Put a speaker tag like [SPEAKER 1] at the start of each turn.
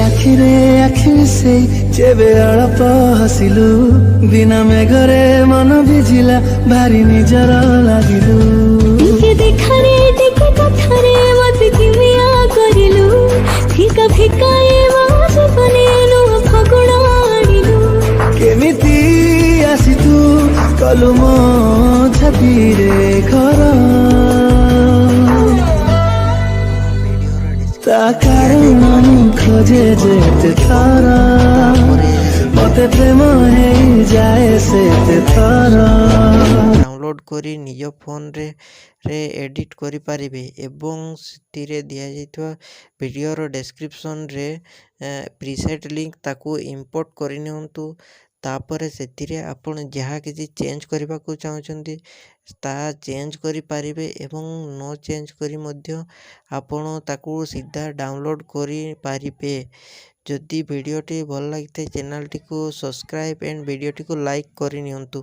[SPEAKER 1] ଆଖିରେ ଆଖି ମିଶେଇ ଯେବେ ଅଳପ ହସିଲୁ, ବିନା ମେଘରେ ମନ ଭିଜିଲା ଭାରି ନିଜର ଲାଗିଲୁ।
[SPEAKER 2] ଟିକେ ଦେଖାରେ ଟିକେ କଥାରେ ମତେ କିମିଆ କରିଲୁ, ଫିକା ଫିକା ଏ ମୋ ଜୀବନେ ନୂଆ ଫଗୁଣ ଆଣିଲୁ।
[SPEAKER 1] କେମିତି ଆସି ତୁ କଲୁ ମୋ ଛାତିରେ ଘର, ତା କାରଣ ମୁଁ ଖୋଜେ ଯେତେ ଥର, ମତେ ପ୍ରେମ ହେଇଯାଏ ସେତେ ଥର।
[SPEAKER 3] ଡାଉନଲୋଡ୍ କରି ନିଜ ଫୋନରେ ଏଡ଼ିଟ୍ କରିପାରିବେ ଏବଂ ସେଥିରେ ଦିଆଯାଇଥିବା ଭିଡ଼ିଓର ଡେସ୍କ୍ରିପସନ୍ରେ ପ୍ରିସେଟ୍ ଲିଙ୍କ୍ ତାକୁ ଇମ୍ପୋର୍ଟ କରିନିଅନ୍ତୁ। ତାପରେ ସେଥିରେ ଆପଣ ଯାହା କିଛି ଚେଞ୍ଜ କରିବାକୁ ଚାହୁଁଛନ୍ତି ତାହା ଚେଞ୍ଜ କରିପାରିବେ ଏବଂ ନ ଚେଞ୍ଜ କରି ମଧ୍ୟ ଆପଣ ତାକୁ ସିଧା ଡାଉନଲୋଡ୍ କରିପାରିବେ। ଯଦି ଭିଡ଼ିଓଟି ଭଲ ଲାଗିଥାଏ ଚ୍ୟାନେଲଟିକୁ ସବସ୍କ୍ରାଇବ୍ ଏଣ୍ଡ ଭିଡ଼ିଓଟିକୁ ଲାଇକ୍ କରିନିଅନ୍ତୁ।